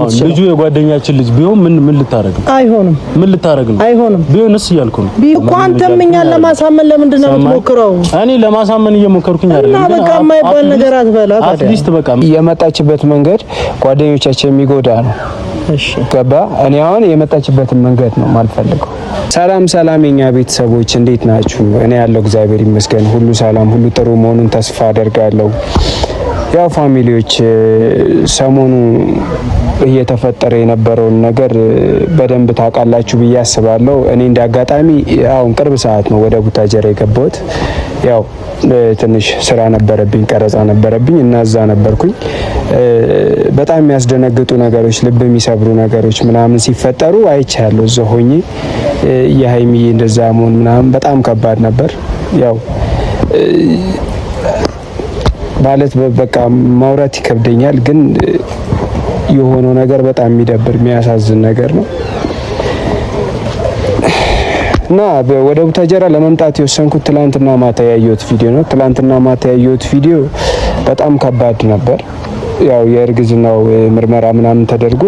የምትችለው? ልጁ የጓደኛችን ልጅ ቢሆን ምን ልታረግ ነው? አይሆንም። ምን ልታረግ ነው? አይሆንም። ቢሆንስ እያልኩ ነው እኮ አንተም እኛን ለማሳመን ለምንድን ነው የምትሞክረው? እኔ ለማሳመን እየሞከርኩኝ አይደለም። እና በቃ የማይባል ነገር አትበላ ታዲያ። አትሊስት በቃ የመጣችበት መንገድ ጓደኞቻችን የሚጎዳ ነው። እሺ ገባ? እኔ አሁን የመጣችበትን መንገድ ነው ማልፈልገው። ሰላም የኛ ቤተሰቦች እንዴት ናችሁ? እኔ ያለው እግዚአብሔር ይመስገን ሁሉ ሰላም፣ ሁሉ ጥሩ መሆኑን ተስፋ አደርጋለሁ። ያው ፋሚሊዎች ሰሞኑ እየተፈጠረ የነበረውን ነገር በደንብ ታውቃላችሁ ብዬ አስባለሁ። እኔ እንደ አጋጣሚ አሁን ቅርብ ሰዓት ነው ወደ ቡታጀራ የገባሁት። ያው ትንሽ ስራ ነበረብኝ፣ ቀረጻ ነበረብኝ እና እዛ ነበርኩኝ። በጣም የሚያስደነግጡ ነገሮች፣ ልብ የሚሰብሩ ነገሮች ምናምን ሲፈጠሩ አይቻለሁ እዛ ሆኜ። የሀይሚዬ እንደዛ መሆን ምናምን በጣም ከባድ ነበር። ያው ማለት በቃ ማውራት ይከብደኛል፣ ግን የሆነው ነገር በጣም የሚደብር የሚያሳዝን ነገር ነው እና ወደ ቡታጀራ ለመምጣት የወሰንኩት ትላንትና ማታ ያየሁት ቪዲዮ ነው። ትላንትና ማታ ያየሁት ቪዲዮ በጣም ከባድ ነበር። ያው የእርግዝናው ምርመራ ምናምን ተደርጎ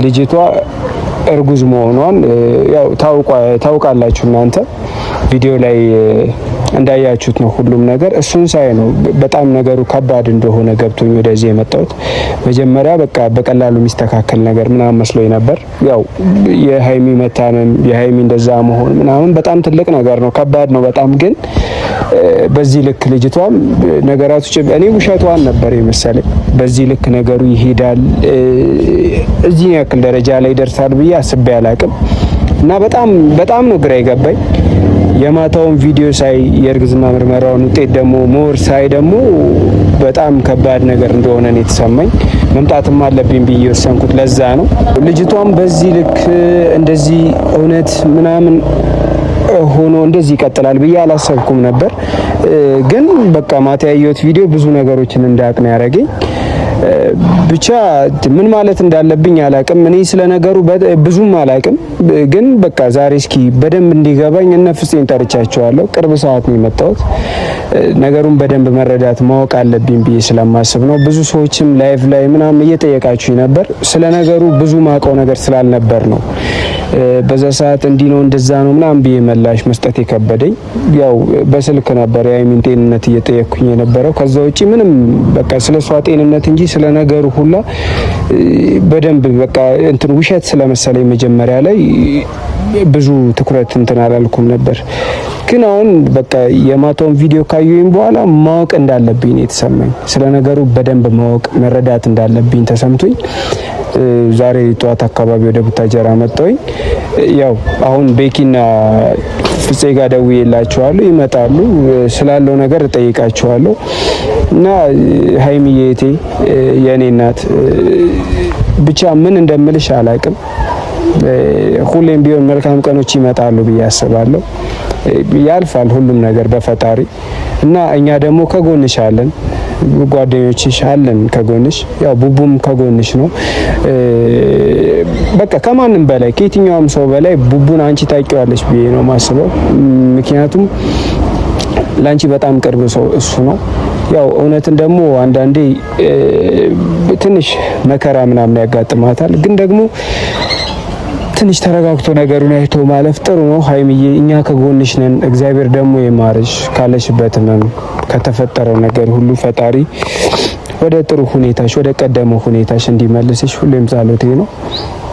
ልጅቷ እርጉዝ መሆኗን ያው ታውቃላችሁ እናንተ ቪዲዮ ላይ እንዳያችሁት ነው ሁሉም ነገር። እሱን ሳይ ነው በጣም ነገሩ ከባድ እንደሆነ ገብቶኝ ወደዚህ የመጣሁት። መጀመሪያ በቃ በቀላሉ የሚስተካከል ነገር ምናምን መስሎኝ ነበር። ያው የሀይሚ መታመም፣ የሀይሚ እንደዛ መሆን ምናምን በጣም ትልቅ ነገር ነው፣ ከባድ ነው በጣም። ግን በዚህ ልክ ልጅቷም ነገራቶች እኔ ውሸቷን ነበር የመሰለኝ። በዚህ ልክ ነገሩ ይሄዳል እዚህ ያክል ደረጃ ላይ ይደርሳል ብዬ አስቤ አላቅም እና በጣም ነው ግራ የገባኝ። የማታውን ቪዲዮ ሳይ የእርግዝና ምርመራውን ውጤት ደግሞ ሞር ሳይ ደግሞ በጣም ከባድ ነገር እንደሆነ ነው የተሰማኝ። መምጣትም አለብኝ ብዬ ወሰንኩት። ለዛ ነው ልጅቷም በዚህ ልክ እንደዚህ እውነት ምናምን ሆኖ እንደዚህ ይቀጥላል ብዬ አላሰብኩም ነበር። ግን በቃ ማታ ያየሁት ቪዲዮ ብዙ ነገሮችን እንዳውቅ ነው ያደረገኝ። ብቻ ምን ማለት እንዳለብኝ አላቅም። እኔ ስለ ነገሩ ብዙም አላቅም፣ ግን በቃ ዛሬ እስኪ በደንብ እንዲገባኝ እነ ፍፄን ጠርቻቸዋለሁ። ቅርብ ሰዓት ነው የመጣሁት። ነገሩን በደንብ መረዳት ማወቅ አለብኝ ብዬ ስለማስብ ነው። ብዙ ሰዎችም ላይቭ ላይ ምናምን እየጠየቃችሁኝ ነበር። ስለ ነገሩ ብዙ ማውቀው ነገር ስላልነበር ነው በዛ ሰዓት እንዲህ ነው እንደዛ ነው ምናምን ብዬ ምላሽ መስጠት የከበደኝ። ያው በስልክ ነበር የሀይሚን ጤንነት እየጠየቅኩኝ የነበረው። ከዛ ውጪ ምንም በቃ ስለሷ ጤንነት እንጂ ስለ ነገሩ ሁላ በደንብ በቃ እንትን ውሸት ስለመሰለኝ መጀመሪያ ላይ ብዙ ትኩረት እንትን አላልኩም ነበር። ግን አሁን በቃ የማታውን ቪዲዮ ካየሁኝ በኋላ ማወቅ እንዳለብኝ ነው የተሰማኝ። ስለ ነገሩ በደንብ ማወቅ መረዳት እንዳለብኝ ተሰምቶኝ ዛሬ ጠዋት አካባቢ ወደ ቡታጀራ መጣሁኝ። ያው አሁን ቤኪና ፍፄ ጋር ደውዬላቸዋለሁ፣ ይመጣሉ። ስላለው ነገር እጠይቃቸዋለሁ እና ሀይሚዬ እቴ የኔ እናት ብቻ ምን እንደምልሽ አላቅም። ሁሌም ቢሆን መልካም ቀኖች ይመጣሉ ብዬ አስባለሁ። ያልፋል ሁሉም ነገር በፈጣሪ እና እኛ ደግሞ ከጎንሽ አለን፣ ጓደኞችሽ አለን ከጎንሽ። ያው ቡቡም ከጎንሽ ነው። በቃ ከማንም በላይ ከየትኛውም ሰው በላይ ቡቡን አንቺ ታውቂዋለሽ ብዬ ነው ማስበው። ምክንያቱም ላንቺ በጣም ቅርብ ሰው እሱ ነው። ያው እውነትን ደግሞ አንዳንዴ ትንሽ መከራ ምናምን ያጋጥማታል፣ ግን ደግሞ ትንሽ ተረጋግቶ ነገሩን አይቶ ማለፍ ጥሩ ነው። ሀይሚዬ እኛ ከጎንሽ ነን። እግዚአብሔር ደግሞ ይማርሽ ካለሽበት ህመም ከተፈጠረው ነገር ሁሉ ፈጣሪ ወደ ጥሩ ሁኔታሽ ወደ ቀደመው ሁኔታሽ እንዲመልስሽ ሁሌም ጸሎቴ ነው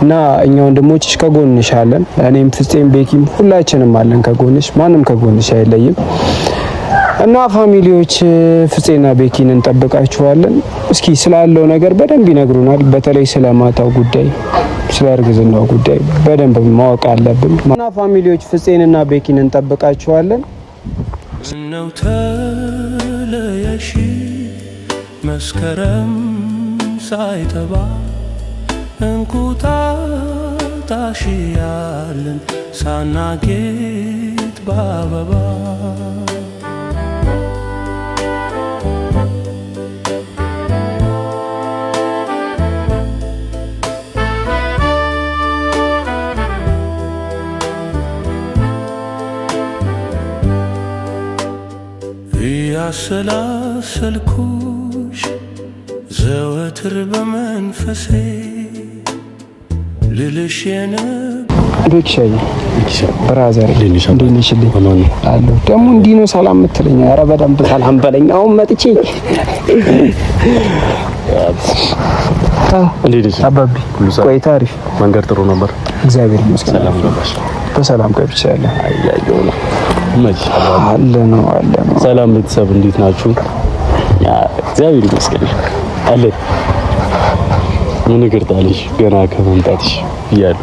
እና እኛ ወንድሞችሽ ከጎንሽ አለን። እኔም ፍፄም ቤኪም ሁላችንም አለን ከጎንሽ። ማንም ከጎንሽ አይለይም እና ፋሚሊዎች ፍፄና ቤኪን እንጠብቃችኋለን። እስኪ ስላለው ነገር በደንብ ይነግሩናል። በተለይ ስለ ማታው ጉዳይ፣ ስለ እርግዝናው ጉዳይ በደንብ ማወቅ አለብን እና ፋሚሊዎች ፍፄንና ቤኪን እንጠብቃችኋለን። ነው ተለየሽ መስከረም ሳይጠባ እንቁጣጣሽ ያለን ሳናጌጥ በአበባ ያሰላሰልኩሽ ዘወትር በመንፈሴ ልልሽ ዶክሻይ ብራዘር እንዴነሽልኝ አሎ ደግሞ እንዲህ ነው ሰላም የምትለኝ? ኧረ በደንብ ሰላም በለኝ። አሁን መጥቼ እንዴት አባቢ ቆይታ አሪፍ መንገድ ጥሩ ነበር። እግዚአብሔር ይመስገን። ሰላም ገባሽ? በሰላም ገብቻለሁ። አያየው ነው አለ ነው። ሰላም ቤተሰብ እንዴት ናችሁ? እግዚአብሔር ይመስገን አለ። ምን ግርጣልሽ ገና ከመምጣትሽ እያለ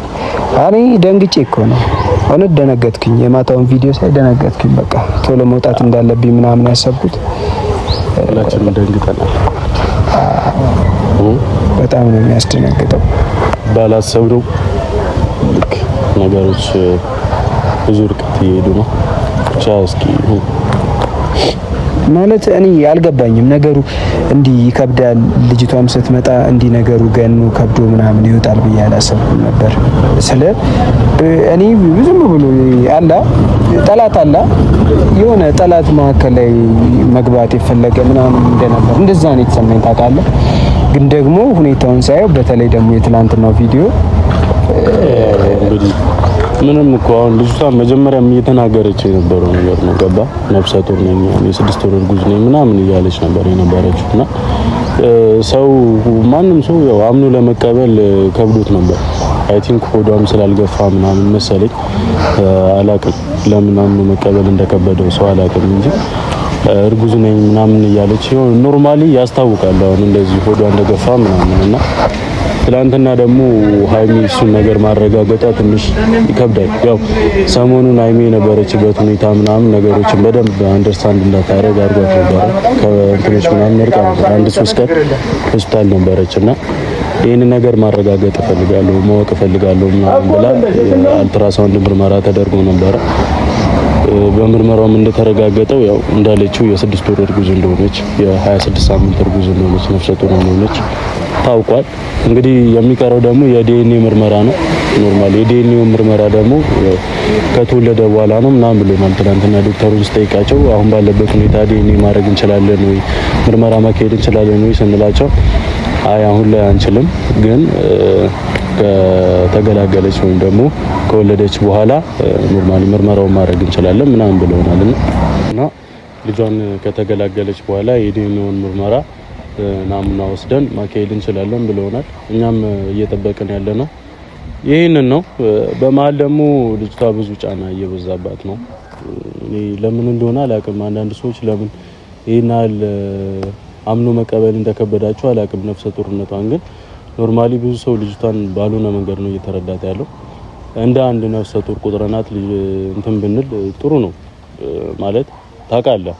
እኔ ደንግጬ እኮ ነው እውነት ደነገጥኩኝ። የማታውን ቪዲዮ ሳይ ደነገጥኩኝ። በቃ ቶሎ መውጣት እንዳለብኝ ምናምን ያሰብኩት ሁላችንም ደንግጠናል። በጣም ነው የሚያስደነግጠው። ባላሰብነው ልክ ነገሮች ብዙ ርቀት እየሄዱ ነው። ብቻ እስኪ ማለት እኔ አልገባኝም ነገሩ እንዲህ ይከብዳል። ልጅቷም ስትመጣ እንዲህ ነገሩ ገኑ ከብዶ ምናምን ይወጣል ብዬ አላሰብኩም ነበር። እኔ ዝም ብሎ አላ ጠላት አላ የሆነ ጠላት መካከል ላይ መግባት የፈለገ ምናምን እንደነበር እንደዛ ነው የተሰማኝ ታውቃለህ። ግን ደግሞ ሁኔታውን ሳየው በተለይ ደግሞ የትላንትናው ቪዲዮ እንግዲህ ምንም እኮ አሁን ልጅቷ መጀመሪያም እየተናገረች የነበረው ነገር ነው። ገባ ነፍሰ ጡር ነኝ የ6 ወር እርጉዝ ነኝ ምናምን እያለች ነበር የነበረችው እና ሰው ማንም ሰው ያው አምኖ ለመቀበል ከብዶት ነበር። አይ ቲንክ ሆዷም ስላልገፋ ምናምን መሰለኝ አላቅም ለምን አምኖ መቀበል እንደከበደው ሰው አላቅም እንጂ እርጉዝ ነኝ ምናምን እያለች ይሁን ኖርማሊ ያስታውቃል። አሁን እንደዚህ ሆዷ እንደገፋ ምናምን እና ትላንትና ደግሞ ሃይሚ እሱን ነገር ማረጋገጧ ትንሽ ይከብዳል። ያው ሰሞኑን ሃይሚ የነበረችበት ሁኔታ ምናምን ነገሮችን በደንብ አንደርስታንድ እንዳታረግ አድርጓት ነበር። ከእንትኖች ምናምን እርቃ ነበር 1-3 ቀን ሆስፒታል ነበረችና ይሄንን ነገር ማረጋገጥ እፈልጋለሁ ማወቅ እፈልጋለሁ ምናምን ብላ አልትራሳውንድ ምርመራ ተደርጎ ነበር። በምርመራውም እንደተረጋገጠው ያው እንዳለችው የ6 ወር እርጉዝ እንደሆነች የ26 ሳምንት እርጉዝ እንደሆነች ነፍሰ ጡር እንደሆነች ታውቋል። እንግዲህ የሚቀረው ደግሞ የዲኤንኤ ምርመራ ነው። ኖርማሊ የዲኤንኤ ምርመራ ደግሞ ከተወለደ በኋላ ነው ምናምን ብሎናል። ትናንትና ዶክተሩን ስጠይቃቸው አሁን ባለበት ሁኔታ ዲኤንኤ ማድረግ እንችላለን ወይ ምርመራ ማካሄድ እንችላለን ወይ ስንላቸው አይ አሁን ላይ አንችልም፣ ግን ከተገላገለች ወይም ደግሞ ከወለደች በኋላ ኖርማሊ ምርመራውን ማድረግ እንችላለን ምናምን ብለውናልና ልጇን ከተገላገለች በኋላ የዲኤንኤውን ምርመራ ናሙና ወስደን ማካሄድ እንችላለን ብለውናል። እኛም እየጠበቅን ያለ ነው ይሄንን ነው። በመሀል ደግሞ ልጅቷ ብዙ ጫና እየበዛባት ነው። እኔ ለምን እንደሆነ አላውቅም። አንዳንድ ሰዎች ለምን ይሄናል አምኖ መቀበል እንደከበዳቸው አላውቅም። ነፍሰ ጡርነቷን ግን ኖርማሊ ብዙ ሰው ልጅቷን ባልሆነ መንገድ ነው እየተረዳት ያለው። እንደ አንድ ነፍሰ ጡር ቁጥረናት ልጅ እንትን ብንል ጥሩ ነው ማለት ታውቃለህ።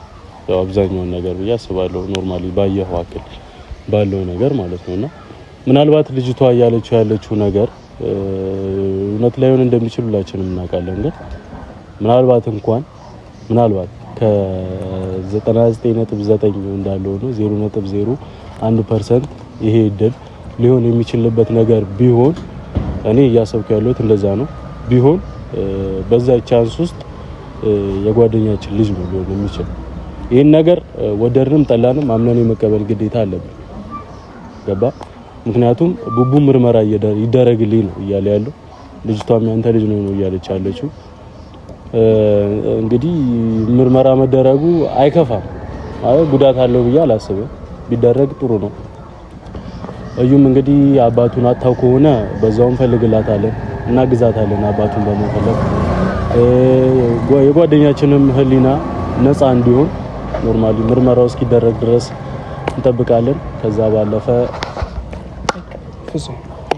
ያው አብዛኛውን ነገር ብዬ አስባለሁ ኖርማሊ ባየኸው አክል ባለው ነገር ማለት ነውና ምናልባት ልጅቷ እያለችው ያለችው ነገር እውነት ላይሆን እንደሚችል ሁላችንም እናውቃለን። ግን ምናልባት ከ99.9 እንዳለው ነው 0.01% ይሄ እድል ሊሆን የሚችልበት ነገር ቢሆን እኔ እያሰብኩ ያለሁት እንደዛ ነው። ቢሆን በዛ ቻንስ ውስጥ የጓደኛችን ልጅ ነው ሊሆን የሚችል። ይሄን ነገር ወደድንም ጠላንም አምነን የመቀበል ግዴታ አለብን። ገባ? ምክንያቱም ቡቡ ምርመራ ይደረግልኝ ነው እያለ ያለው። ልጅቷም ያንተ ልጅ ነው እያለች ያለችው። እንግዲህ ምርመራ መደረጉ አይከፋም። ጉዳት አለው ብዬ አላስብም። ቢደረግ ጥሩ ነው። እዩም እንግዲህ አባቱን አጣው ከሆነ በዛውም ፈልግላታለን እና ግዛታለን። አባቱን በመፈለግ የጓደኛችንም ህሊና ነፃ እንዲሆን ኖርማሊ ምርመራው እስኪደረግ ድረስ እንጠብቃለን። ከዛ ባለፈ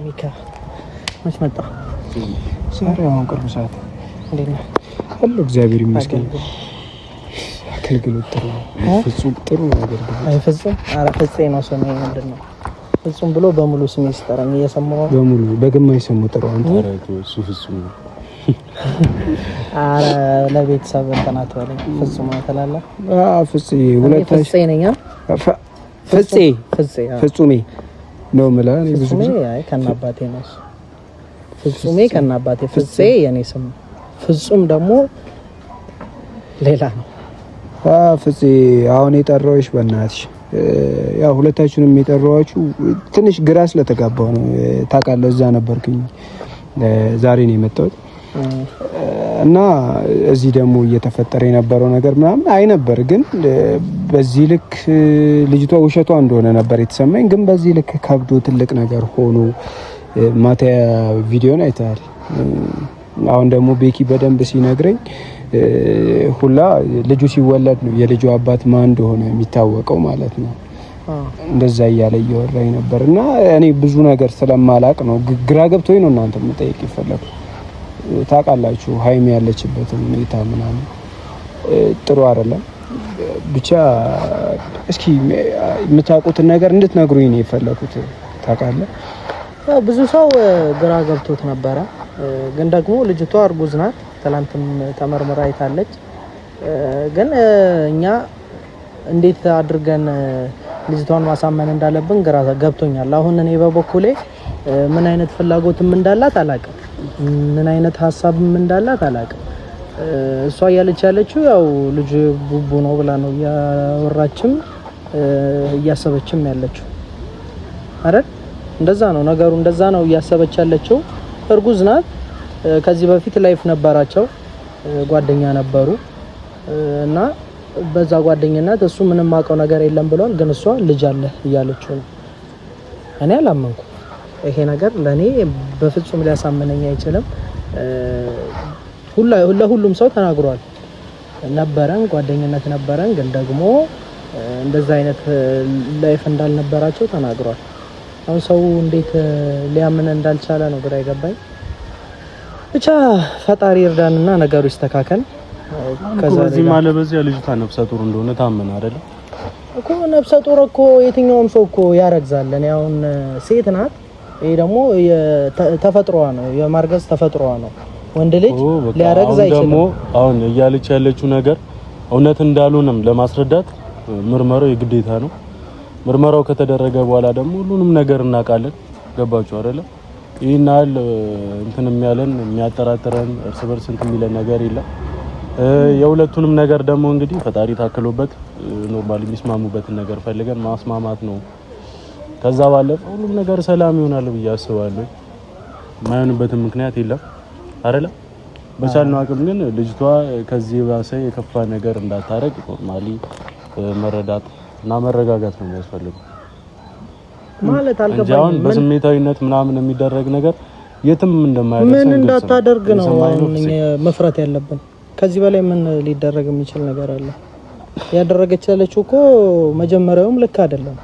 ሚካ መች መጣ? አሁን ቅርብ ሰዓት እንዴት ነው? ሁሉ እግዚአብሔር ይመስገን። አገልግሎት ጥሩ ነው። ፍጹም ጥሩ ነገር ነው። አይ ፍጹም ፍፄ ነው ስሜ። ምንድን ነው ፍጹም ብሎ በሙሉ ስሜ ሲጠራኝ እየሰማሁ በሙሉ በግማሽ ስሙ ጥራው አንተ እሱ ፍጹም ነው። ለቤተሰብ እንተናት በለኝ ፍጹም ነው ትላለህ? ፍፄ ሁለታሽ ፍፄ ነኝ። ፍጹሜ ነው የምልህ። ብዙ ጊዜ አይ ከናባቴ ነው ፍጹሜ ከናባቴ። ፍፄ የኔ ስም፣ ፍጹም ደግሞ ሌላ ነው። ፍፄ አሁን የጠራሁሽ በእናትሽ ያው ሁለታችሁንም የጠራኋችሁ ትንሽ ግራ ስለተጋባው ነው። ታውቃለህ እዛ ነበርኩኝ ዛሬ ነው የመጣሁት እና እዚህ ደግሞ እየተፈጠረ የነበረው ነገር ምናምን አይ ነበር፣ ግን በዚህ ልክ ልጅቷ ውሸቷ እንደሆነ ነበር የተሰማኝ። ግን በዚህ ልክ ከብዶ ትልቅ ነገር ሆኖ ማታ ቪዲዮን አይተሃል። አሁን ደግሞ ቤኪ በደንብ ሲነግረኝ ሁላ ልጁ ሲወለድ ነው የልጁ አባት ማን እንደሆነ የሚታወቀው ማለት ነው። እንደዛ እያለ እያወራኝ ነበር እና እኔ ብዙ ነገር ስለማላቅ ነው ግራ ገብቶኝ ነው እናንተ መጠየቅ ይፈለጉ። ታውቃላችሁ ሀይሚ ያለችበትን ሁኔታ ምናምን ጥሩ አይደለም። ብቻ እስኪ የምታውቁትን ነገር እንድትነግሩኝ ነው የፈለኩት። ታውቃለህ ብዙ ሰው ግራ ገብቶት ነበረ፣ ግን ደግሞ ልጅቷ እርጉዝ ናት። ትላንትም ተመርምራ አይታለች። ግን እኛ እንዴት አድርገን ልጅቷን ማሳመን እንዳለብን ግራ ገብቶኛል። አሁን እኔ በበኩሌ ምን አይነት ፍላጎትም እንዳላት አላውቅም፣ ምን አይነት ሀሳብም እንዳላት አላውቅም። እሷ እያለች ያለችው ያው ልጅ ቡቡ ነው ብላ ነው እያወራችም እያሰበችም ያለችው አይደል? እንደዛ ነው ነገሩ፣ እንደዛ ነው እያሰበች ያለችው። እርጉዝ ናት። ከዚህ በፊት ላይፍ ነበራቸው፣ ጓደኛ ነበሩ እና በዛ ጓደኝነት እሱ ምንም ማውቀው ነገር የለም ብሏል። ግን እሷ ልጅ አለ እያለችው ነው። እኔ አላመንኩ። ይሄ ነገር ለኔ በፍጹም ሊያሳምነኝ አይችልም። ለሁሉም ሰው ተናግሯል። ነበረን ጓደኝነት ነበረን፣ ግን ደግሞ እንደዛ አይነት ላይፍ እንዳልነበራቸው ተናግሯል። አሁን ሰው እንዴት ሊያምን እንዳልቻለ ነው ግራ ይገባኝ። ብቻ ፈጣሪ እርዳንና ነገሩ ይስተካከል። ከዚህ ማለት በዚህ ልጅቷ ነፍሰ ጡር እንደሆነ ታመነ አይደል እኮ። ነፍሰ ጡር እኮ የትኛውም ሰው እኮ ያረግዛል። እኔ አሁን ሴት ናት። ይሄ ደግሞ ተፈጥሮዋ ነው፣ የማርገዝ ተፈጥሮዋ ነው። ወንድ ልጅ ሊያረግዝ አይችልም። ደግሞ አሁን እያለች ያለችው ነገር እውነት እንዳልሆነም ለማስረዳት ምርመራው የግዴታ ነው። ምርመራው ከተደረገ በኋላ ደግሞ ሁሉንም ነገር እናውቃለን። ገባችሁ አይደለ? ይሄን ያህል እንትን የሚያለን የሚያጠራጥረን እርስ በርስ እንትን የሚለን ነገር የለም። የሁለቱንም ነገር ደግሞ እንግዲህ ፈጣሪ ታክሎበት ኖርማሊ የሚስማሙበትን ነገር ፈልገን ማስማማት ነው። ከዛ ባለፈ ሁሉም ነገር ሰላም ይሆናል ብዬ አስባለሁ። የማይሆንበትም ምክንያት የለም አይደለ? በቻልነው አቅም ግን ልጅቷ ከዚህ ባሰ የከፋ ነገር እንዳታረግ ኖርማሊ መረዳት እና መረጋጋት ነው የሚያስፈልገው ማለት አልገባኝም። በስሜታዊነት ምናምን የሚደረግ ነገር የትም እንደማይደርስ ምን እንዳታደርግ ነው አሁን መፍራት ያለብን። ከዚህ በላይ ምን ሊደረግ የሚችል ነገር አለ? ያደረገች ያለችው እኮ መጀመሪያውም ልክ አይደለም።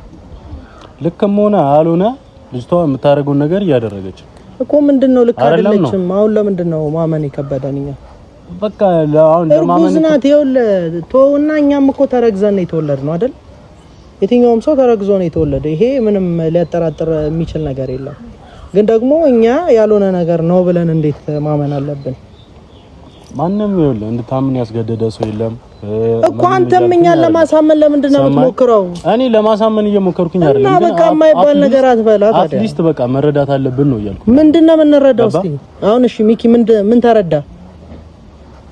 ልክም ሆነ አልሆነ ልጅቷ የምታደርገውን ነገር እያደረገች እኮ ምንድነው ልክ አይደለችም። አሁን ለምንድነው ማመን የከበደን? እኛ በቃ አሁን ለማመን እርጉዝ ናት። ይኸውልህ ተውና፣ እኛም እኮ ተረግዘን ነው የተወለድነው አይደል? የትኛውም ሰው ተረግዞ ነው የተወለደ። ይሄ ምንም ሊያጠራጥር የሚችል ነገር የለም። ግን ደግሞ እኛ ያልሆነ ነገር ነው ብለን እንዴት ማመን አለብን? ማንም ይኸውልህ እንድታምን ያስገደደ ሰው የለም እኮ። አንተም እኛን ለማሳመን ለምንድን ነው የምትሞክረው? እኔ ለማሳመን እየሞከርኩኝ አይደለም። እና በቃ የማይባል ነገር አትበላ ታዲያ። አትሊስት በቃ መረዳት አለብን ነው እያልኩ። ምንድነው የምንረዳው? እስቲ አሁን እሺ ሚኪ ምን ተረዳ?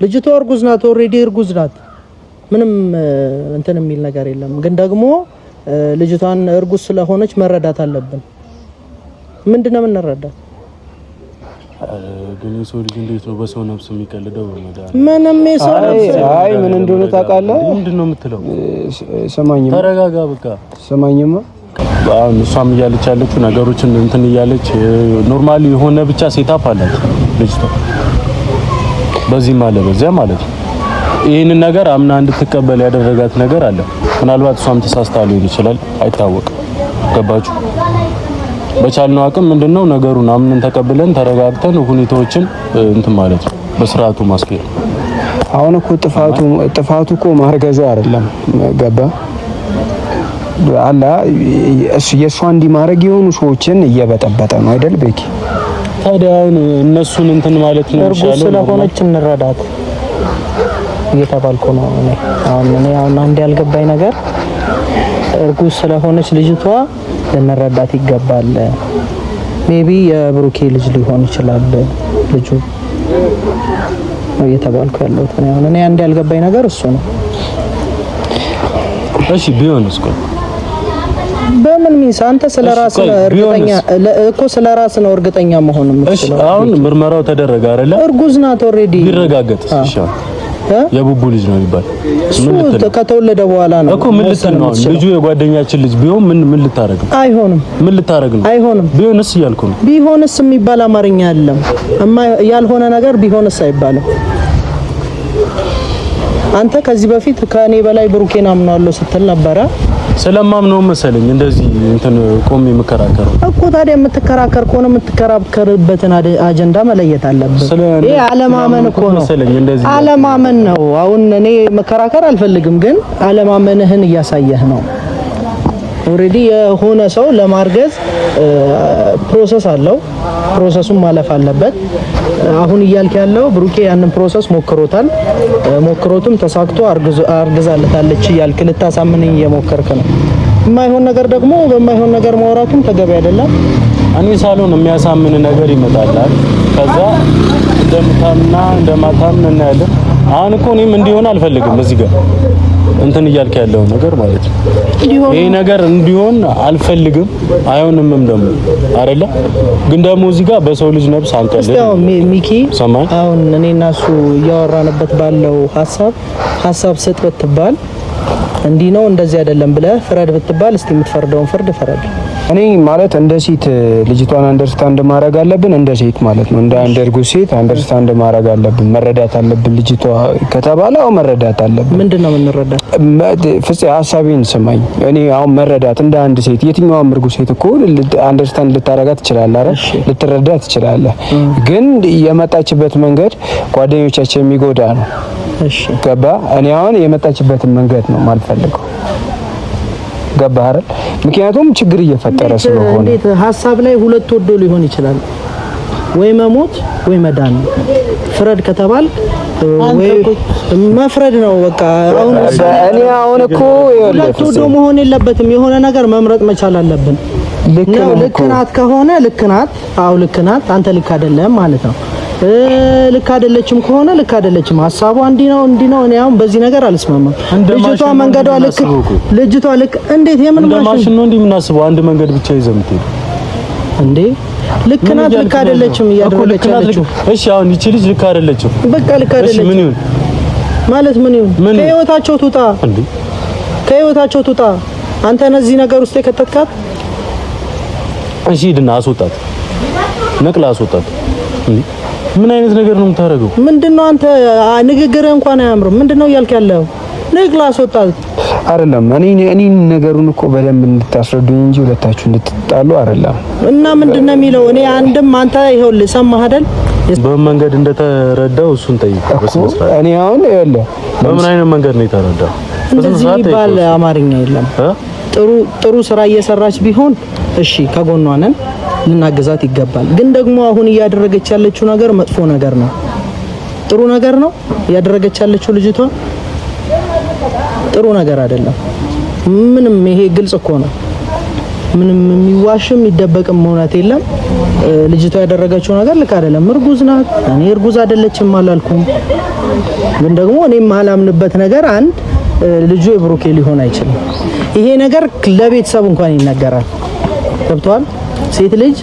ልጅቷ እርጉዝ ናት፣ ኦልሬዲ እርጉዝ ናት። ምንም እንትን የሚል ነገር የለም። ግን ደግሞ ልጅቷን እርጉዝ ስለሆነች መረዳት አለብን። ምንድነው የምንረዳው? ግን የሰው ልጅ እንዴት ነው በሰው ነፍስ የሚቀልደው? ምንም የሰው ነፍስ አይ ምን እንደሆነ ታውቃለህ? ምንድነው የምትለው? ሰማኝማ፣ ተረጋጋ በቃ ሰማኝማ። አሁን እሷም እያለች ያለችው ነገሮችን እንትን እያለች ኖርማሊ የሆነ ብቻ ሴታፕ አላት ልጅቷ፣ በዚህ ማለት በዚያ ማለት ነው። ይህንን ነገር አምና እንድትቀበል ያደረጋት ነገር አለ። ምናልባት እሷም ተሳስታ ሊሆን ይችላል፣ አይታወቅም። ገባችሁ? በቻልነው አቅም ምንድነው ነገሩን አምነን ተቀብለን ተረጋግተን ሁኔታዎችን እንትን ማለት ነው፣ በስርዓቱ ማስኬድ። አሁን እኮ ጥፋቱ እኮ ማርገዙ አይደለም። ገባ አላ እሱ የሷ እንዲማረግ የሆኑ ሰዎችን እየበጠበጠ ነው አይደል? ቤኪ ታዲያ አሁን እነሱን እንትን ማለት ነው ይሻላል። ስለሆነች እንረዳት እየተባልኩ ነው እኔ። አሁን አንድ ያልገባኝ ነገር እርጉዝ ስለሆነች ልጅቷ ልንረዳት ይገባል። ሜቢ የብሩኬ ልጅ ሊሆን ይችላል ልጁ ነው እየተባልኩ ያለሁት እኔ። አንድ ያልገባኝ ነገር እሱ ነው። እሺ ቢሆንስ ቆይ በምን ሚንስ አንተ ስለራስ ነው እርግጠኛ እኮ ስለራስ ነው እርግጠኛ መሆን የምትችለው? አሁን ምርመራው ተደረገ አይደለ? እርጉዝ ናት ኦሬዲ ቢረጋገጥ ይሻል። የቡቡ ልጅ ነው ይባል ምን ከተወለደ በኋላ ነው እኮ ምን ልትል ነው? ልጁ የጓደኛችን ልጅ ቢሆን ምን ልታረግ ነው? አይሆንም። ምን ልታረግ ነው? አይሆንም። ቢሆንስ እያልኩ ነው። ቢሆንስ የሚባል አማርኛ አይደለም። ያልሆነ ነገር ቢሆንስ አይባልም። አንተ ከዚህ በፊት ከኔ በላይ ብሩኬን አምናለሁ ስትል ነበረ። ስለማምነው መሰለኝ እንደዚህ እንትን ቆሜ የምከራከረው እኮ። ታዲያ የምትከራከር ከሆነ የምትከራከርበትን አጀንዳ መለየት አለብን። ይሄ አለማመን እኮ ነው፣ አለማመን ነው። አሁን እኔ መከራከር አልፈልግም፣ ግን አለማመንህን እያሳየህ ነው። ኦሬዲ የሆነ ሰው ለማርገዝ ፕሮሰስ አለው፣ ፕሮሰሱን ማለፍ አለበት። አሁን እያልክ ያለው ብሩኬ ያንን ፕሮሰስ ሞክሮትም ተሳክቶ አርግዛለታለች እያልክ ልታሳምነኝ እየሞከርክ ነው። የማይሆን ነገር ደግሞ በማይሆን ነገር ማውራቱም ተገቢ አይደለም። እኔ ሳሎን የሚያሳምን ነገር ይመጣላል። ከዛ እንደማታምን እናያለን። አሁን እኮ እኔም እንዲሆን አልፈልግም እዚህ ጋር እንትን እያልክ ያለው ነገር ማለት ነው። ይሄ ነገር እንዲሆን አልፈልግም፣ አይሆንምም ደግሞ አይደለ? ግን ደግሞ እዚህ ጋር በሰው ልጅ ነፍስ አንቀልድ። ሚኪ አሁን እኔና እሱ እያወራንበት ባለው ሀሳብ ስጥ ብትባል እንዲህ ነው እንደዚህ አይደለም ብለህ ፍረድ ብትባል እስቲ የምትፈርደውን ፍርድ ፍረድ። እኔ ማለት እንደ ሴት ልጅቷን አንደርስታንድ ማድረግ አለብን፣ እንደ ሴት ማለት ነው። እንደ አንደርጉ ሴት አንደርስታንድ ማድረግ አለብን፣ መረዳት አለብን። ልጅቷ ከተባለው መረዳት አለብን። ምንድነው የምንረዳት? ፍፄ ሀሳቤን ስማኝ። እኔ አሁን መረዳት እንደ አንድ ሴት የትኛውም እርጉ ሴት እኮ አንደርስታንድ ልታረጋት ትችላለህ አይደል? ልትረዳት ትችላለህ። ግን የመጣችበት መንገድ ጓደኞቻችን የሚጎዳ ነው። እሺ ገባ? እኔ አሁን የመጣችበትን መንገድ ነው የማልፈልገው። ገባህ አይደል? ምክንያቱም ችግር እየፈጠረ ስለሆነ እንዴት ሀሳብ ላይ ሁለት ወዶ ሊሆን ይችላል። ወይ መሞት ወይ መዳን። ፍረድ ከተባል ወይ መፍረድ ነው በቃ። አሁን እኮ ሁለት ወዶ መሆን የለበትም። የሆነ ነገር መምረጥ መቻል አለብን። ልክ ናት ከሆነ ልክ ናት። አዎ ልክ ናት። አንተ ልክ አይደለም ማለት ነው። ልክ አይደለችም ከሆነ ልክ አይደለችም። ሀሳቧ እንዲህ ነው። እኔ አሁን በዚህ ነገር አልስማማም። ልጅቷ መንገዷ ልክ እንዴት የምን ማሽን ነው እንዴ የምናስበው? አንድ መንገድ ብቻ ይዘህ የምትሄድ እንዴ? ልክ ናት ልክ አይደለችም እያደረገች ያለችው። እሺ አሁን ይቺ ልጅ ልክ አይደለችም። በቃ ልክ አይደለችም። ምን ይሁን ማለት ምን ይሁን? ከህይወታቸው ትውጣ እንዴ? ከህይወታቸው ትውጣ። አንተ እነዚህ ነገር ውስጥ የከተትካት። እሺ ሂድና አስወጣት፣ ነቅላ አስወጣት። እንዴ ምን አይነት ነገር ነው የምታደርገው? ምንድነው አንተ ንግግርህ እንኳን አያምርም። ምንድነው እያልክ ያለው? ንግግር አስወጣት አይደለም። እኔ ነገሩን እኮ በደንብ እንድታስረዱኝ እንጂ ሁለታችሁ እንድትጣሉ አይደለም። እና ምንድነው የሚለው? እኔ አንድም አንተ ይኸውልህ ሰማህ አይደል? በመንገድ እንደተረዳው እሱን ጠይቅ። እኔ አሁን ይኸውልህ በምን አይነት መንገድ ነው የተረዳው? እንደዚህ የሚባል አማርኛ የለም። ጥሩ ስራ እየሰራች ቢሆን እሺ ከጎኗ ነን፣ ልናገዛት ይገባል። ግን ደግሞ አሁን እያደረገች ያለችው ነገር መጥፎ ነገር ነው። ጥሩ ነገር ነው እያደረገች ያለችው ልጅቷ፣ ጥሩ ነገር አይደለም። ምንም ይሄ ግልጽ እኮ ነው። ምንም የሚዋሽም የሚደበቅም እውነት የለም። ልጅቷ ያደረገችው ነገር ልክ አይደለም። እርጉዝ ናት። እኔ እርጉዝ አይደለችም አላልኩም። ግን ደግሞ እኔም ማላምንበት ነገር አንድ ልጁ የብሩኬ ሊሆን አይችልም። ይሄ ነገር ለቤተሰብ እንኳን ይነገራል። ገብቷል? ሴት ልጅ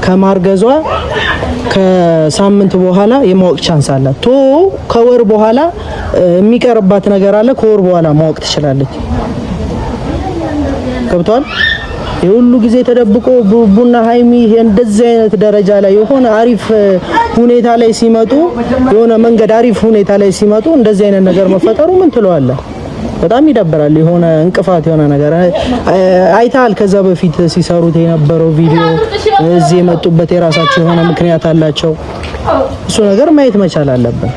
ከማርገዟ ከሳምንት በኋላ የማወቅ ቻንስ አለ። ከወር በኋላ የሚቀርባት ነገር አለ። ከወር በኋላ ማወቅ ትችላለች። ገብቷል? የሁሉ ጊዜ ተደብቆ ቡና ሃይሚ እንደዚህ አይነት ደረጃ ላይ የሆነ አሪፍ ሁኔታ ላይ ሲመጡ የሆነ መንገድ አሪፍ ሁኔታ ላይ ሲመጡ እንደዚህ አይነት ነገር መፈጠሩ ምን ትለዋለህ? በጣም ይደብራል። የሆነ እንቅፋት የሆነ ነገር አይታል። ከዛ በፊት ሲሰሩት የነበረው ቪዲዮ እዚህ የመጡበት የራሳቸው የሆነ ምክንያት አላቸው። እሱ ነገር ማየት መቻል አለብን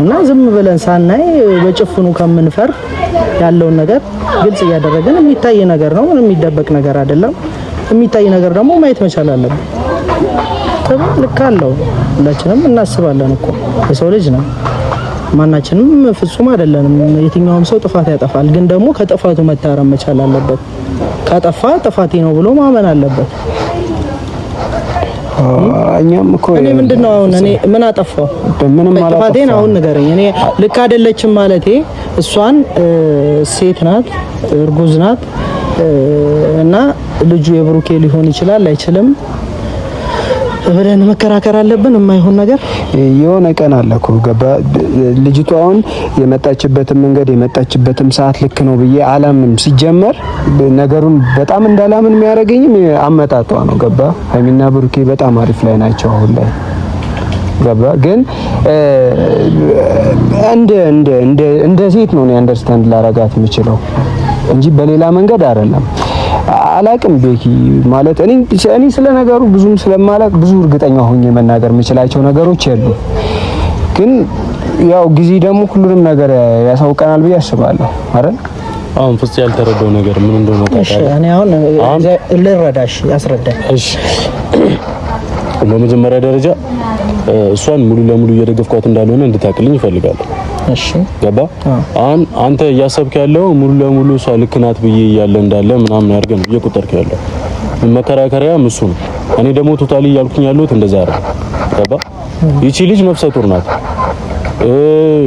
እና ዝም ብለን ሳናይ በጭፍኑ ከምንፈር ያለውን ነገር ግልጽ እያደረግን የሚታይ ነገር ነው። ምንም የሚደበቅ ነገር አይደለም። የሚታይ ነገር ደግሞ ማየት መቻል አለብን። ልክ አለው። ሁላችንም እናስባለን እኮ የሰው ልጅ ነው። ማናችንም ፍጹም አይደለንም። የትኛውም ሰው ጥፋት ያጠፋል። ግን ደግሞ ከጥፋቱ መታረም መቻል አለበት። ካጠፋ ጥፋቴ ነው ብሎ ማመን አለበት። እኛም እኮ እኔ ምንድነው አሁን እኔ ምን አጠፋው? ምንም ማለት ጥፋቴን አሁን ንገረኝ። እኔ ልክ አይደለችም ማለቴ እሷን ሴት ናት፣ እርጉዝ ናት፣ እና ልጁ የብሩኬ ሊሆን ይችላል አይችልም ብለን መከራከር አለብን። የማይሆን ነገር የሆነ ቀን አለ እኮ ገባ። ልጅቷ አሁን የመጣችበትን መንገድ የመጣችበትም ሰዓት ልክ ነው ብዬ አላምንም። ሲጀመር ነገሩን በጣም እንዳላምን የሚያደርገኝም አመጣጧ ነው ገባ። ሀይሚና ብሩኬ በጣም አሪፍ ላይ ናቸው አሁን ላይ ገባ። ግን እንደ ሴት ነው አንደርስታንድ ላረጋት የምችለው እንጂ በሌላ መንገድ አይደለም። አላቅም ቤኪ ማለት እኔ ስለ ነገሩ ብዙም ስለማላቅ ብዙ እርግጠኛ ሆኜ መናገር የምችላቸው ነገሮች የሉ። ግን ያው ጊዜ ደግሞ ሁሉንም ነገር ያሳውቀናል ብዬ አስባለሁ አይደል? አሁን ፍጽ ያልተረዳው ነገር ምን እንደሆነ ታውቃለህ? እኔ አሁን ልረዳሽ ያስረዳኝ። እሺ በመጀመሪያ ደረጃ እሷን ሙሉ ለሙሉ እየደገፍኳት እንዳልሆነ እንድታቅልኝ እፈልጋለሁ። እሺ ገባ? አሁን አንተ እያሰብክ ያለው ሙሉ ለሙሉ እሷ ልክ ናት ብዬ እያለ እንዳለ ምናምን ያርገን እየቆጠርክ ያለው መከራከሪያ እሱ ነው። እኔ ደግሞ ቶታሊ እያልኩኝ ያለሁት እንደዛ አይደል። ገባ? ይቺ ልጅ ነፍሰ ጡር ናት።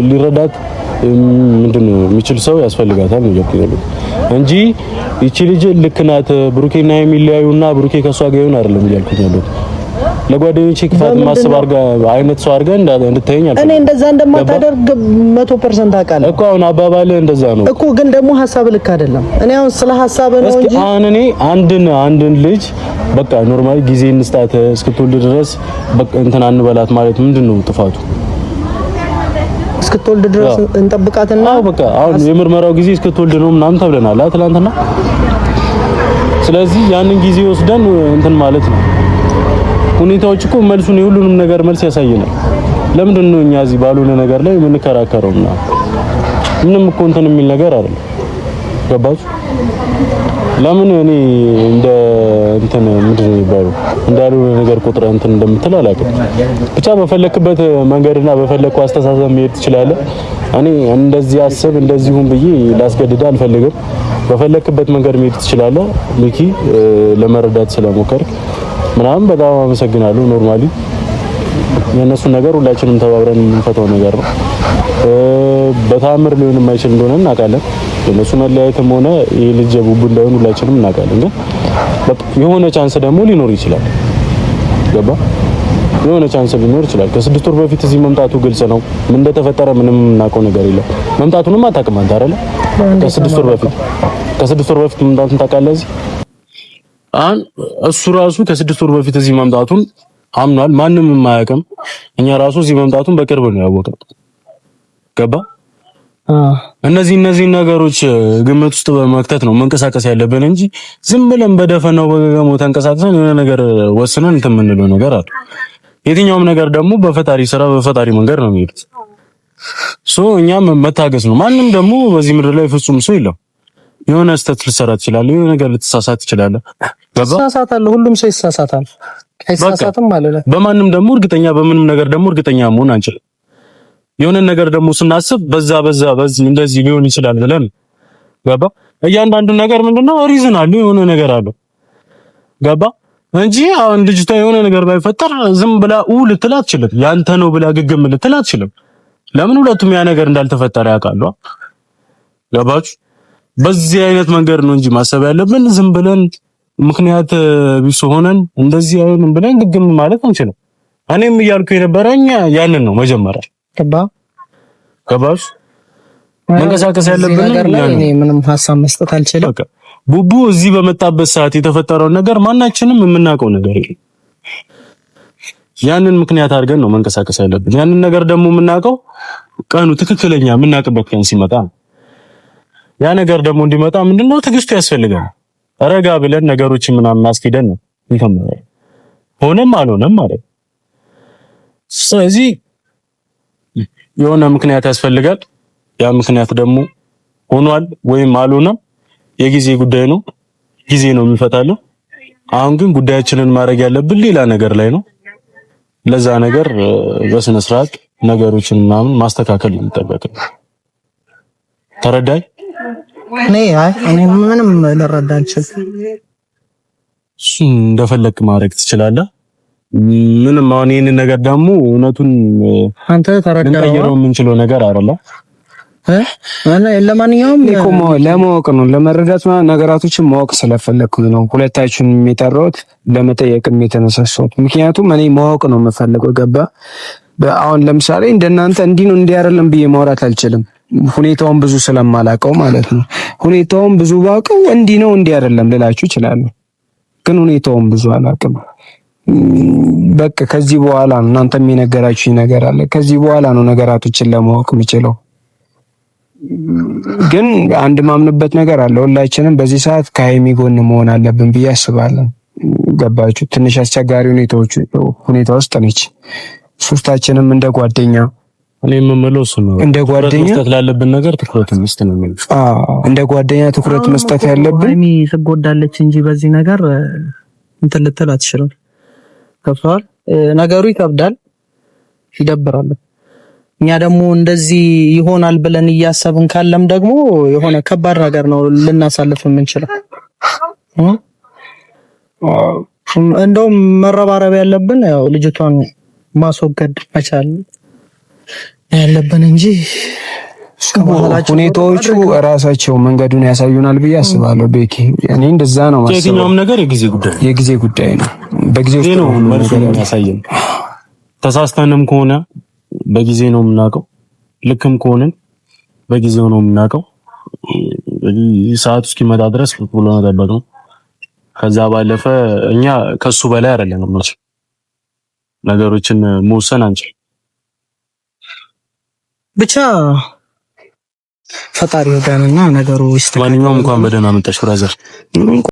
ሊረዳት ምንድነው የሚችል ሰው ያስፈልጋታል ነው እያልኩኝ ያለሁት እንጂ ይቺ ልጅ ልክ ናት ብሩኬና የሚለያዩና ብሩኬ ከሷ ጋር ይሆን አይደለም እያልኩኝ ያለሁት። ለጓደኞቼ ክፋት ማሰብ አርጋ አይነት ሰው አርጋ እንድታየኝ አልኩ። እኔ እንደዛ እንደማታደርግ 100% አውቃለሁ እኮ አሁን አባባል እንደዛ ነው እኮ። ግን ደግሞ ሐሳብ ልክ አይደለም። እኔ አሁን ስለ ሐሳብ ነው እንጂ አሁን እኔ አንድን ልጅ በቃ ኖርማሊ ጊዜ እንስጣት እስክትወልድ ድረስ በቃ እንትን አንበላት ማለት ምንድነው ጥፋቱ? እስክትወልድ ድረስ እንጠብቃትና በቃ አሁን የምርመራው ጊዜ እስክትወልድ ነው ምናምን ተብለናል ትናንትና። ስለዚህ ያንን ጊዜ ወስደን እንትን ማለት ነው። ሁኔታዎች እኮ መልሱን የሁሉንም ነገር መልስ ያሳየናል። ለምንድን ነው እኛ እዚህ ባልሆነ ነገር ላይ የምንከራከረውና? ምንም እኮ እንትን የሚል ነገር አይደለም። ገባችሁ? ለምን እኔ እንደ እንትን ምንድን ነው የሚባለው እንዳልሆነ ነገር ቁጥር እንትን እንደምትል አላውቅም። ብቻ በፈለክበት መንገድና በፈለኩ አስተሳሰብ መሄድ ትችላለህ። እኔ እንደዚህ አስብ እንደዚሁም ብዬ ላስገድድ አልፈልግም። በፈለክበት መንገድ መሄድ ትችላለህ። ሚኪ ለመረዳት ስለሞከርክ ምናምን በጣም አመሰግናለሁ። ኖርማሊ የነሱ ነገር ሁላችንም ተባብረን የምንፈታው ነገር ነው። በታምር ሊሆን የማይችል እንደሆነ እናውቃለን። የነሱ መለያየትም ሆነ ይሄ ልጅ ቡቡ እንዳይሆን ሁላችንም እናውቃለን። ግን የሆነ ቻንስ ደግሞ ሊኖር ይችላል። ገባ? የሆነ ቻንስ ሊኖር ይችላል። ከ6 ወር በፊት እዚህ መምጣቱ ግልጽ ነው። ምን እንደተፈጠረ ምንም የምናውቀው ነገር የለም። መምጣቱንም አታውቅም አንተ አይደለ? ከ6 ወር በፊት መምጣቱን ታውቃለህ እዚህ አሁን እሱ ራሱ ከ6 ወር በፊት እዚህ መምጣቱን አምኗል። ማንም የማያውቅም። እኛ ራሱ እዚህ መምጣቱን በቅርብ ነው ያወቀው። ገባ? እነዚህ ነገሮች ግምት ውስጥ በመክተት ነው መንቀሳቀስ ያለብን እንጂ ዝም ብለን በደፈናው በገገሞ ተንቀሳቅሰን የሆነ ነገር ወስነን እንትን የምንለው ነገር አለ። የትኛውም ነገር ደግሞ በፈጣሪ ስራ በፈጣሪ መንገድ ነው የሚሄዱት። እኛም መታገስ ነው። ማንም ደግሞ በዚህ ምድር ላይ ፍጹም ሰው የለም። የሆነ ስህተት ልትሰራ ትችላለህ። የሆነ ነገር ልትሳሳት ትችላለህ። ይሳሳታል። ሁሉም ሰው ይሳሳታል። አይሳሳትም ማለት ነው። በማንም ደግሞ እርግጠኛ በምንም ነገር ደግሞ እርግጠኛ መሆን አንችልም። የሆነ ነገር ደግሞ ስናስብ በዚህ እንደዚህ ሊሆን ይችላል ብለን ገባ። እያንዳንዱ ነገር ምንድነው ሪዝን አለው፣ የሆነ ነገር አለው። ገባ እንጂ አሁን ልጅቷ የሆነ ነገር ባይፈጠር ዝም ብላ ልትል አትችልም። ያንተ ነው ብላ ግግም ልትል አትችልም። ለምን? ሁለቱም ያ ነገር እንዳልተፈጠረ ያውቃሉ። ገባችሁ? በዚህ አይነት መንገድ ነው እንጂ ማሰብ ያለብን ዝም ብለን ምክንያት ቢስ ሆነን እንደዚህ አይሆንም ብለን ግግም ማለት አንችልም። እኔም እያልኩ የነበረኝ ያንን ነው መጀመሪያ። ገባሽ? መንቀሳቀስ ያለብን ነገር ላይ እኔ ምንም ሐሳብ መስጠት አልችልም። በቃ ቡቡ እዚህ በመጣበት ሰዓት የተፈጠረውን ነገር ማናችንም የምናውቀው ነገር የለም። ያንን ምክንያት አድርገን ነው መንቀሳቀስ ያለብን። ያንን ነገር ደግሞ የምናውቀው ቀኑ ትክክለኛ የምናውቅበት ቀን ሲመጣ ነው። ያ ነገር ደግሞ እንዲመጣ ምንድነው ትዕግስቱ ያስፈልጋል። ረጋ ብለን ነገሮችን ምናምን አስኪደን ነው እንተምረው ሆነም አልሆነም ማለት። ስለዚህ የሆነ ምክንያት ያስፈልጋል። ያ ምክንያት ደግሞ ሆኗል ወይም አልሆነም የጊዜ ጉዳይ ነው። ጊዜ ነው የሚፈታለው። አሁን ግን ጉዳያችንን ማድረግ ያለብን ሌላ ነገር ላይ ነው። ለዛ ነገር በስነ ስርዓት ነገሮችን ምናምን ማስተካከል የሚጠበቅ ተረዳይ? እኔ ምንም ልረዳ አልችልም። እንደፈለክ ማድረግ ትችላለህ። ምንም አሁን ይሄንን ነገር ደግሞ እውነቱን አንተ ተረዳው የምንችለው ነገር አይደለም። ለማንኛውም ለማወቅ ነው ለመረዳት ነገራቶችን ማወቅ ስለፈለኩ ነው ሁለታችሁንም የጠራሁት ለመጠየቅም የተነሳሳሁት። ምክንያቱም እኔ ማወቅ ነው የምፈልገው። ገባ? አሁን ለምሳሌ እንደናንተ እንዲህ ነው እንዲህ አይደለም ብዬ ማውራት አልችልም። ሁኔታውን ብዙ ስለማላውቀው ማለት ነው። ሁኔታውን ብዙ ባውቀው እንዲህ ነው እንዲህ አይደለም ልላችሁ እችላለሁ። ግን ሁኔታውን ብዙ አላውቅም። በቃ ከዚህ በኋላ ነው እናንተም የነገራችሁኝ ነገር አለ። ከዚህ በኋላ ነው ነገራቶችን ለማወቅ የምችለው። ግን አንድ ማምንበት ነገር አለ። ሁላችንም በዚህ ሰዓት ከሀይሚ ጎን መሆን አለብን ብዬ አስባለሁ። ገባችሁ? ትንሽ አስቸጋሪ ሁኔታ ውስጥ ነች። ሶስታችንም እንደ ጓደኛ እኔ የምመለው እሱ ነው። እንደ ጓደኛ መስጠት ላለብን ነገር ትኩረት መስጠት ነው የሚል እንደ ጓደኛ ትኩረት መስጠት ያለብን። ሀይሚ ትጎዳለች እንጂ በዚህ ነገር እንትን ልትል አትችልም። ከፍቷል። ነገሩ ይከብዳል፣ ይደብራል። እኛ ደግሞ እንደዚህ ይሆናል ብለን እያሰብን ካለም ደግሞ የሆነ ከባድ ነገር ነው ልናሳልፍ የምንችለው። እንደውም መረባረብ ያለብን ያው ልጅቷን ማስወገድ መቻል ያለብን እንጂ ሁኔታዎቹ ራሳቸው መንገዱን ያሳዩናል ብዬ አስባለሁ። ቤኪ እኔ እንደዛ ነው ማለት ነው። የትኛውም ነገር የጊዜ ጉዳይ ነው። በጊዜ ውስጥ ነው መልሱን ያሳየን። ተሳስተንም ከሆነ በጊዜ ነው የምናውቀው፣ ልክም ከሆነ በጊዜው ነው የምናውቀው። ሰዓቱ እስኪመጣ ድረስ ብሎ መጠበቅ ነው። ከዛ ባለፈ እኛ ከሱ በላይ አይደለም ማለት ነገሮችን መወሰን አንችል። ብቻ ፈጣሪ ወጋንና ነገሩ ይስተካከላል። ማንኛውም እንኳን በደህና መጣሽ ብራዘር።